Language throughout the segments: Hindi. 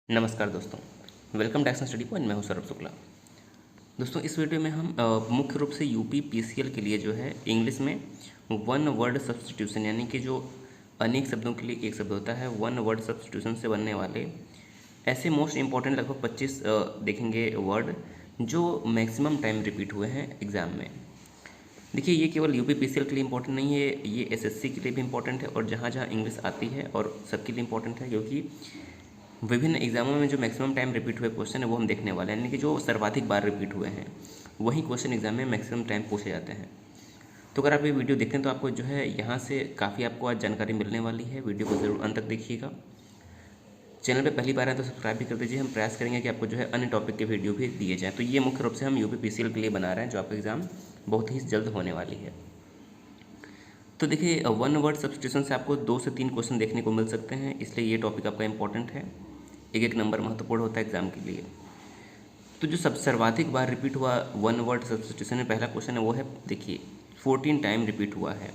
नमस्कार दोस्तों, welcome to action study point. मैं हूं सौरभ शुक्ला। दोस्तों, इस वीडियो में हम मुख्य रूप से यूपी पीसीएल के लिए जो है इंग्लिश में वन वर्ड सब्स्टिट्यूशन यानी कि जो अनेक शब्दों के लिए एक शब्द होता है, वन वर्ड सब्स्टिट्यूशन से बनने वाले ऐसे मोस्ट इंपॉर्टेंट लगभग 25 देखेंगे वर्ड जो मैक्सिमम टाइम रिपीट हुए हैं एग्ज़ाम में। देखिए, ये केवल यूपी पीसीएल के लिए इंपॉर्टेंट नहीं है, ये एसएससी के लिए भी इंपॉर्टेंट है और जहाँ जहाँ इंग्लिश आती है और सबके लिए इंपॉर्टेंट है, क्योंकि विभिन्न एग्जामों में जो मैक्सिमम टाइम रिपीट हुए क्वेश्चन है वो हम देखने वाले हैं, यानी कि जो सर्वाधिक बार रिपीट हुए हैं वही क्वेश्चन एग्जाम में मैक्सिमम टाइम पूछे जाते हैं। तो अगर आप ये वीडियो देखते हैं तो आपको जो है यहाँ से काफ़ी आपको आज जानकारी मिलने वाली है। वीडियो को ज़रूर अंत तक देखिएगा। चैनल पे पहली बार है तो सब्सक्राइब भी कर दीजिए। हम प्रयास करेंगे कि आपको जो है अन्य टॉपिक के वीडियो भी दिए जाएँ। तो ये मुख्य रूप से हम यूपी पीसीएल के लिए बना रहे हैं, जो आपका एग्ज़ाम बहुत ही जल्द होने वाली है। तो देखिए, वन वर्ड सब्स्टिट्यूशन से आपको 2 से 3 क्वेश्चन देखने को मिल सकते हैं, इसलिए ये टॉपिक आपका इंपॉर्टेंट है। एक एक नंबर महत्वपूर्ण होता है एग्जाम के लिए। तो जो सब सर्वाधिक बार रिपीट हुआ वन वर्ड सब्स्टिट्यूशन में पहला क्वेश्चन है वो है, देखिए 14 टाइम रिपीट हुआ है,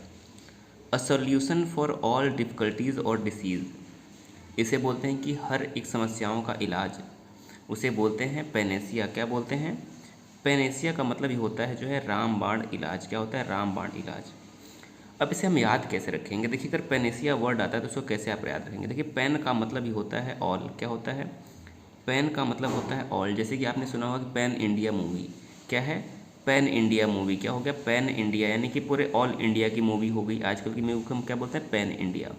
a solution for all difficulties और डिसीज़। इसे बोलते हैं कि हर एक समस्याओं का इलाज, उसे बोलते हैं पैनेसिया। क्या बोलते हैं? पैनेसिया का मतलब ये होता है जो है रामबाण इलाज। क्या होता है? रामबाण इलाज। अब इसे हम याद कैसे रखेंगे? देखिए, अगर पैनेसिया वर्ड आता है तो उसको कैसे आप याद रखेंगे? देखिए, पेन का मतलब ही होता है ऑल। क्या होता है? पेन का मतलब होता है ऑल। जैसे कि आपने सुना होगा कि पैन इंडिया मूवी क्या है? Pan India movie. क्या हो गया? पैन इंडिया, यानी कि पूरे ऑल इंडिया की मूवी हो गई। आजकल की मूवी को हम क्या बोलते हैं? Pan India.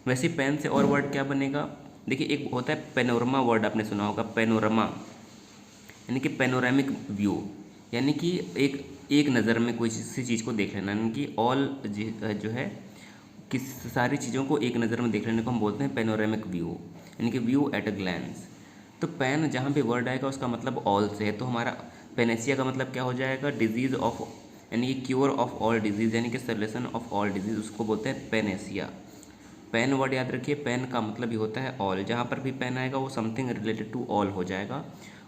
वैसे पेन से और वर्ड क्या बनेगा? देखिए, एक होता है पेनोरमा वर्ड, आपने सुना होगा पेनोरमा, यानी कि पेनोरामिक व्यू, यानी कि एक नज़र में कोई किसी चीज़ को देख लेना, यानी कि ऑल जो है किस सारी चीज़ों को एक नज़र में देख लेने को हम बोलते हैं पेनोरामिक व्यू, यानी कि व्यू एट अ ग्लैंस। तो पेन जहाँ पे वर्ड आएगा उसका मतलब ऑल से है, तो हमारा पेनेसिया का मतलब क्या हो जाएगा? डिजीज़ ऑफ, यानी कि क्योर ऑफ ऑल डिजीज़, यानी कि सॉल्यूशन ऑफ ऑल डिजीज़, उसको बोलते हैं पेनेसिया। पेन वर्ड याद रखिए, पेन का मतलब ही होता है ऑल। जहाँ पर भी पेन आएगा वो समथिंग रिलेटेड टू ऑल हो जाएगा।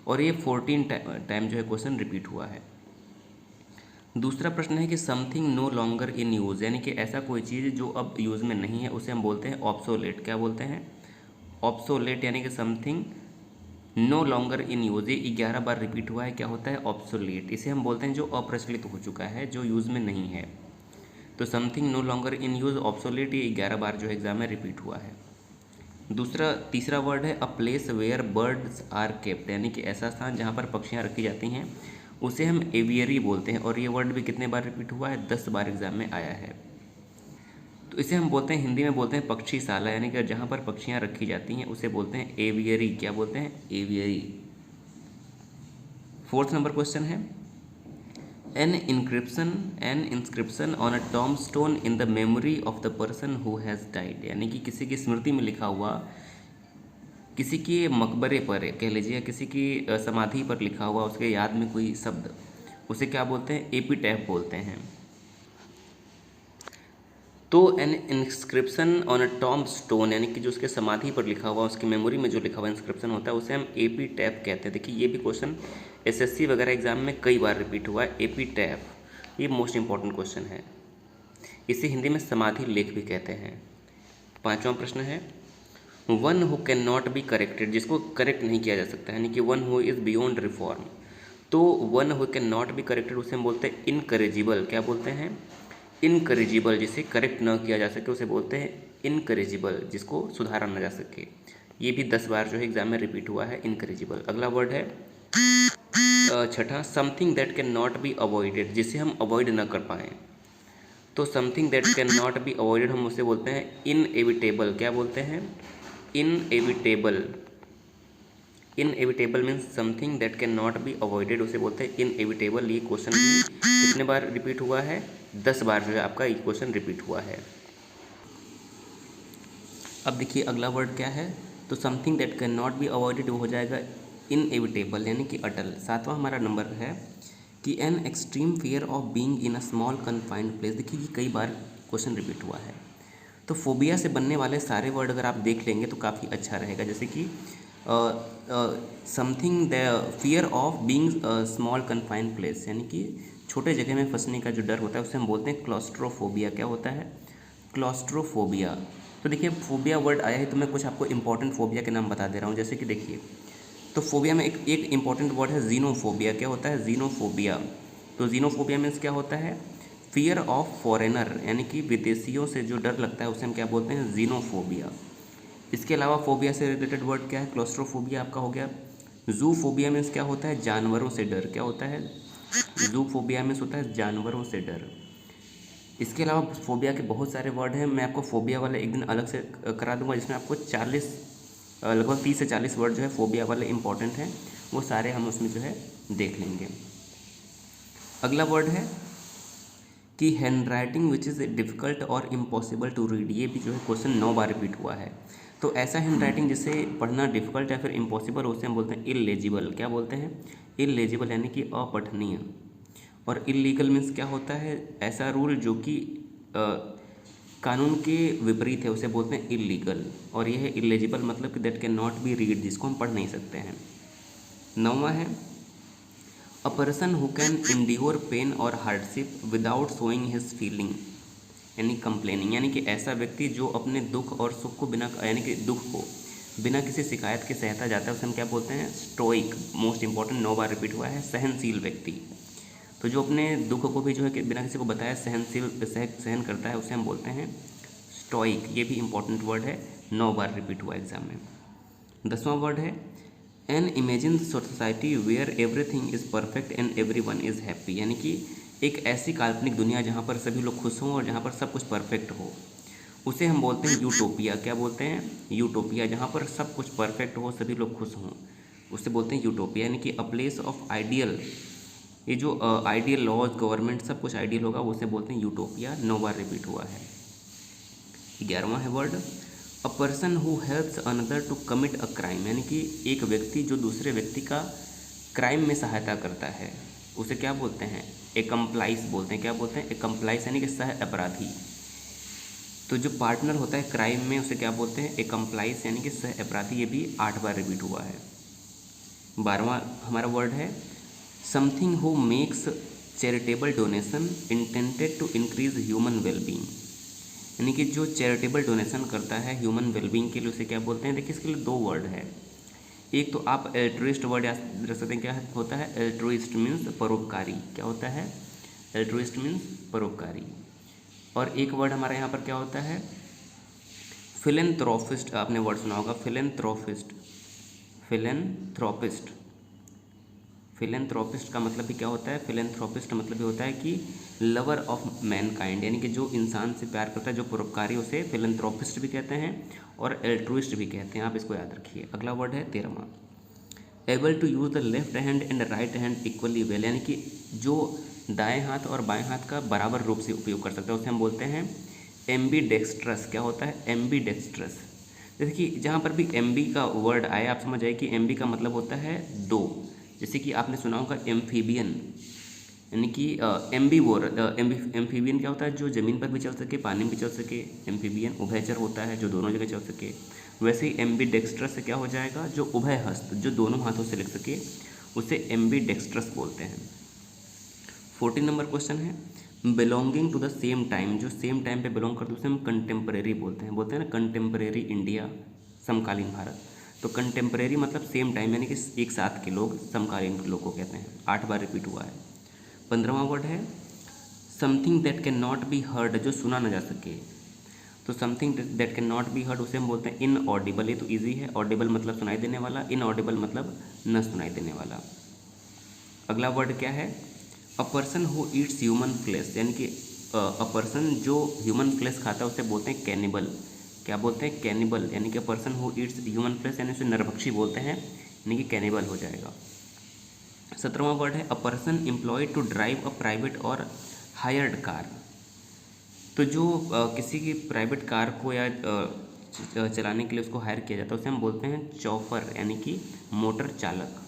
और ये 14 टाइम जो है क्वेश्चन रिपीट हुआ है। दूसरा प्रश्न है कि something no longer in use, यानी कि ऐसा कोई चीज़ जो अब यूज़ में नहीं है उसे हम बोलते हैं ऑब्सोलेट। क्या बोलते हैं? ऑब्सोलेट, यानी कि something no longer in use. ये 11 बार रिपीट हुआ है। क्या होता है? ऑब्सोलेट। इसे हम बोलते हैं जो अप्रचलित हो चुका है, जो यूज़ में नहीं है। तो something no longer in use, obsolete, ये 11 बार जो है एग्जाम में रिपीट हुआ है। तीसरा वर्ड है a place where birds are kept, यानी कि ऐसा स्थान जहाँ पर पक्षियाँ रखी जाती हैं उसे हम एवियरी बोलते हैं। और ये वर्ड भी कितने बार रिपीट हुआ है? 10 बार एग्जाम में आया है। तो इसे हम बोलते हैं, हिंदी में बोलते हैं पक्षीशाला, यानी कि जहाँ पर पक्षियाँ रखी जाती हैं उसे बोलते हैं एवियरी। क्या बोलते हैं? एवियरी। फोर्थ नंबर क्वेश्चन है an inscription on a tombstone in the memory of the person who has died, यानी कि किसी की स्मृति में लिखा हुआ, किसी के मकबरे पर कह लीजिए, किसी की समाधि पर लिखा हुआ उसके याद में कोई शब्द, उसे क्या बोलते हैं? एपिटैफ बोलते हैं। तो N inscription on a tomb stone, यानी कि जो उसके समाधि पर लिखा हुआ, उसकी मेमोरी में जो लिखा हुआ इंस्क्रिप्शन होता है उसे हम एपिटैफ कहते हैं। देखिए, ये भी क्वेश्चन एसएससी वगैरह एग्जाम में कई बार रिपीट हुआ है। एपिटैफ, ये मोस्ट इंपॉर्टेंट क्वेश्चन है। इसे हिंदी में समाधि लेख भी कहते हैं। पांचवा प्रश्न है one who can not be corrected, जिसको करेक्ट नहीं किया जा सकता, यानी कि one who is beyond reform. तो one who can not be corrected उसे हम बोलते हैं इनकरेजिबल। क्या बोलते हैं? इनकरेजिबल। जिसे करेक्ट न किया जा सके उसे बोलते हैं इनकरेजिबल, जिसको सुधारा न जा सके। ये भी 10 बार जो है एग्जाम में रिपीट हुआ है, इनकरेजिबल। अगला वर्ड है छठा, something that can not be avoided, जिसे हम अवॉइड न कर पाएँ। तो something that can not be avoided हम उसे बोलते हैं इनएविटेबल। क्या बोलते हैं? Inevitable. Inevitable means something that can not be avoided, उसे बोलते हैं इनएविटेबल। ये क्वेश्चन भी कितने बार रिपीट हुआ है? 10 बार जो है आपका ये क्वेश्चन रिपीट हुआ है। अब देखिए, अगला वर्ड क्या है? तो something that can not be avoided वो हो जाएगा इनएविटेबल, यानी कि अटल। सातवां हमारा नंबर है कि an extreme fear of being in a small confined place. देखिए, ये कई बार क्वेश्चन रिपीट हुआ है। तो फोबिया से बनने वाले सारे वर्ड अगर आप देख लेंगे तो काफ़ी अच्छा रहेगा। जैसे कि something the fear of being small confined place, यानी कि छोटे जगह में फंसने का जो डर होता है उसे हम बोलते हैं क्लॉस्ट्रोफोबिया। क्या होता है? क्लॉस्ट्रोफोबिया। तो देखिए फोबिया वर्ड आया है तो मैं कुछ आपको इंपॉर्टेंट फोबिया के नाम बता दे रहा हूँ। जैसे कि देखिए, तो फोबिया में एक इंपॉर्टेंट वर्ड है जीनोफोबिया। क्या होता है? जीनोफोबिया। तो जीनोफोबिया मीन्स क्या होता है? फियर ऑफ फॉरेनर, यानी कि विदेशियों से जो डर लगता है उसे हम क्या बोलते हैं? जीनोफोबिया। इसके अलावा फोबिया से रिलेटेड वर्ड क्या है? क्लोस्ट्रोफोबिया आपका हो गया। जूफोबिया मीन्स क्या होता है? जानवरों से डर। क्या होता है? जूफोबिया मीन्स होता है जानवरों से डर। इसके अलावा फोबिया के बहुत सारे वर्ड हैं, मैं आपको फोबिया वाले एक दिन अलग से करा दूंगा, जिसमें आपको 40 लगभग 30 से 40 वर्ड जो है फोबिया वाले इंपॉर्टेंट हैं, वो सारे हम उसमें जो है देख लेंगे। अगला वर्ड है कि hand writing which is difficult और इम्पॉसिबल टू रीड। ये भी जो है क्वेश्चन 9 बार रिपीट हुआ है। तो ऐसा हैंड राइटिंग जिसे पढ़ना डिफ़िकल्ट या फिर इम्पॉसिबल, उसे हम बोलते हैं इलेजिबल। क्या बोलते हैं? इलेजिबल, यानी कि अपठनीय। और इलीगल मीन्स क्या होता है? ऐसा रूल जो कि कानून के विपरीत है, उसे बोलते हैं इलीगल। और यह है इलेजिबल, मतलब कि that can not be read, जिसको हम पढ़ नहीं सकते हैं। 9वां है a person who can endure pain और hardship without showing his feeling यानी कंप्लेनिंग, यानी कि ऐसा व्यक्ति जो अपने दुख और सुख को बिना, यानी कि दुख को बिना किसी शिकायत के सहता जाता है, उसे हम क्या बोलते हैं? स्टोइक। मोस्ट इंपॉर्टेंट 9 बार रिपीट हुआ है, सहनशील व्यक्ति। तो जो अपने दुख को भी जो है कि बिना किसी को बताया सहन करता है, उसे हम बोलते हैं स्टोइक। ये भी इंपॉर्टेंट वर्ड है, 9 बार रिपीट हुआ एग्जाम में। 10वां वर्ड है an imagine society where everything is perfect and everyone is happy, यानी कि एक ऐसी काल्पनिक दुनिया जहाँ पर सभी लोग खुश हों और जहाँ पर सब कुछ परफेक्ट हो, उसे हम बोलते हैं यूटोपिया। क्या बोलते हैं? यूटोपिया। जहाँ पर सब कुछ परफेक्ट हो, सभी लोग खुश हों, उसे बोलते हैं यूटोपिया। यानी कि अ प्लेस ऑफ आइडियल, ये जो आइडियल लॉज, गवर्नमेंट, सब कुछ आइडियल होगा, उसे बोलते हैं यूटोपिया। 9 बार रिपीट हुआ है। 11वां है word a person who helps another to commit a crime, यानी कि एक व्यक्ति जो दूसरे व्यक्ति का क्राइम में सहायता करता है, उसे क्या बोलते हैं? एकम्प्लाइज बोलते हैं। क्या बोलते हैं? एकम्प्लाइज, यानी कि सह अपराधी। तो जो पार्टनर होता है क्राइम में, उसे क्या बोलते हैं? एकम्प्लाइज, यानी कि सह अपराधी। ये भी 8 बार रिपीट हुआ है। 12वां हमारा वर्ड है something who makes charitable donation intended to increase human wellbeing, यानी कि जो चैरिटेबल डोनेशन करता है ह्यूमन वेलबींग के लिए, उसे क्या बोलते हैं? देखिए इसके लिए 2 वर्ड है। एक तो आप एल्ट्रुइस्ट वर्ड याद रख सकते हैं। क्या होता है? एल्ट्रुइस्ट मीन्स परोपकारी। क्या होता है? एल्ट्रुइस्ट मीन्स परोपकारी। और एक वर्ड हमारा यहाँ पर क्या होता है? फिलेंथ्रोपिस्ट। आपने वर्ड सुना होगा, फिलेंथ्रोपिस्ट। फिलेंथ्रोपिस्ट, फिलेंथ्रोपिस्ट का मतलब भी क्या होता है? फिलेंथ्रोपिस्ट का मतलब ये होता है कि लवर ऑफ मैनकाइंड, यानी कि जो इंसान से प्यार करता है, जो परोपकारी, उसे फिलेंथ्रोपिस्ट भी कहते हैं और एल्ट्रुइस्ट भी कहते हैं। आप इसको याद रखिए। अगला वर्ड है 13वां able to use the left hand and right hand equally well, यानी कि जो दाएं हाथ और बाएं हाथ का बराबर रूप से उपयोग कर सकता है, उसे हम बोलते हैं एम्बीडेक्स्ट्रस। क्या होता है? एम्बीडेक्स्ट्रस। जैसे कि जहाँ पर भी एम्बी का वर्ड आए, आप समझ आए कि एम्बी का मतलब होता है 2। जैसे कि आपने सुना होगा एम्फीबियन, यानी कि एम्बीवोर। एम्फीबियन क्या होता है? जो ज़मीन पर भी चल सके, पानी में भी चल सके। एम्फीबियन उभयचर होता है, जो दोनों जगह चल सके। वैसे ही एम्बीडेक्स्ट्रस से क्या हो जाएगा? जो उभय हस्त, जो दोनों हाथों से लिख सके, उसे एम्बीडेक्स्ट्रस बोलते हैं। 14 नंबर क्वेश्चन है belonging to the same time, जो सेम टाइम पे बिलोंग करते हैं उसे हम कंटेम्परेरी बोलते हैं। बोलते हैं ना कंटेम्परेरी इंडिया, समकालीन भारत। तो कंटेम्परेरी मतलब सेम टाइम, यानी कि एक साथ के लोग, समकालीन लोग को कहते हैं। 8 बार रिपीट हुआ है। 15वां वर्ड है something that can not be heard, जो सुना ना जा सके। तो something that can not be heard, उसे हम बोलते हैं इनऑडिबल। ये तो ईजी है। ऑडिबल मतलब सुनाई देने वाला, इनऑडिबल मतलब न सुनाई देने वाला। अगला वर्ड क्या है? A person who eats human flesh, यानी कि अ पर्सन जो ह्यूमन फ्लेश खाता है, उसे बोलते हैं कैनिबल। क्या बोलते हैं? कैनिबल, यानी कि person who eats human flesh, यानी उसे नरभक्षी बोलते हैं, यानी कि कैनिबल हो जाएगा। 17वां वर्ड है a person employed to drive a private or hired car. तो जो किसी की प्राइवेट कार को या चलाने के लिए उसको हायर किया जाता है, उसे हम बोलते हैं चौफर, यानी कि मोटर चालक।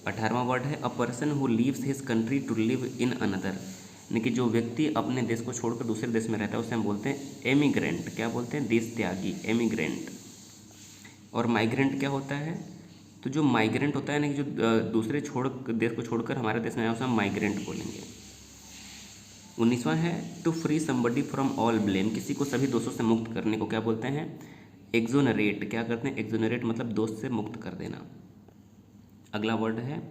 18वां वर्ड है a person who leaves his country to live in another, यानी कि जो व्यक्ति अपने देश को छोड़कर दूसरे देश में रहता है, उसे हम बोलते हैं एमिग्रेंट। क्या बोलते हैं? देश त्यागी, एमिग्रेंट। और माइग्रेंट क्या होता है? तो जो माइग्रेंट होता है ना, कि जो दूसरे देश को छोड़कर हमारे देश में आया, उसे हम माइग्रेंट बोलेंगे। 19वां है to free somebody from all blame, किसी को सभी दोषों से मुक्त करने को क्या बोलते हैं? एक्सोनरेट। क्या करते हैं? एक्सोनरेट मतलब दोष से मुक्त कर देना। अगला वर्ड है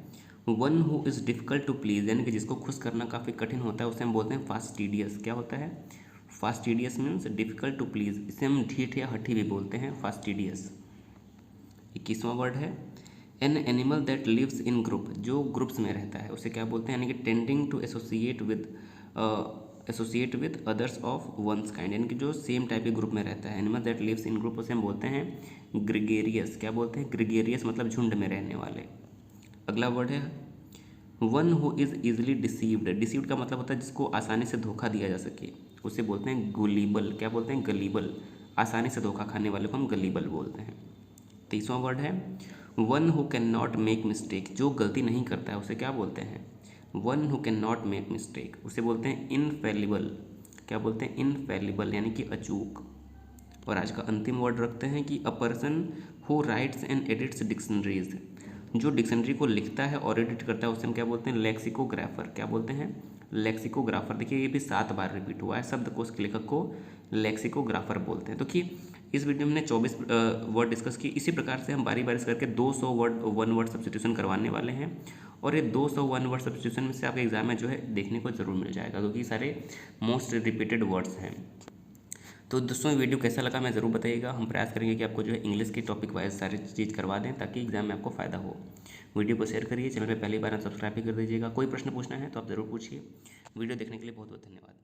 one who is difficult to please, यानी कि जिसको खुश करना काफ़ी कठिन होता है उसे हम बोलते हैं फास्टिडियस। क्या होता है? Fastidious means difficult to please, इसे हम ढीठ या हठी भी बोलते हैं, फास्टिडियस। 21वां वर्ड है an animal that lives in group, जो ग्रुप्स में रहता है उसे क्या बोलते हैं? यानी कि tending to associate with others of one's kind, यानी कि जो सेम टाइप के ग्रुप में रहता है। Animal that lives in group उसे हम बोलते हैं ग्रिगेरियस। क्या बोलते हैं? ग्रिगेरियस मतलब झुंड में रहने वाले। अगला वर्ड है one who is easily deceived. Deceived का मतलब होता है जिसको आसानी से धोखा दिया जा सके, उसे बोलते हैं गुलीबल। क्या बोलते हैं? गलीबल। आसानी से धोखा खाने वाले को हम गलीबल बोलते हैं। 23वां वर्ड है one who can not make mistake, जो गलती नहीं करता है उसे क्या बोलते हैं? One who can not make mistake, उसे बोलते हैं इनफेलिबल। क्या बोलते हैं? इनफेलिबल यानी कि अचूक। और आज का अंतिम वर्ड रखते हैं कि a person who rights and edits dictionaries, जो डिक्शनरी को लिखता है और एडिट करता है उसे हम क्या बोलते हैं? लेक्सिकोग्राफर। क्या बोलते हैं? लेक्सिकोग्राफर। देखिए ये भी 7 बार रिपीट हुआ है, शब्दकोश के लेखक को लेक्सिकोग्राफर बोलते हैं। तो कि इस वीडियो में हमने 24 वर्ड डिस्कस किए। इसी प्रकार से हम बारी बारी से करके 200 वर्ड वन वर्ड सब्स्टिट्यूशन करवाने वाले हैं, और ये 200 वन वर्ड सब्स्टिट्यूशन में से आपके एग्जाम में जो है देखने को ज़रूर मिल जाएगा, क्योंकि ये सारे मोस्ट रिपीटेड वर्ड्स हैं। तो दोस्तों वीडियो कैसा लगा मैं ज़रूर बताइएगा। हम प्रयास करेंगे कि आपको जो है इंग्लिश की टॉपिक वाइज सारी चीज़ करवा दें, ताकि एग्जाम में आपको फ़ायदा हो। वीडियो को शेयर करिए, चैनल पे पहली बार आप सब्सक्राइब भी कर दीजिएगा। कोई प्रश्न पूछना है तो आप ज़रूर पूछिए। वीडियो देखने के लिए बहुत बहुत धन्यवाद।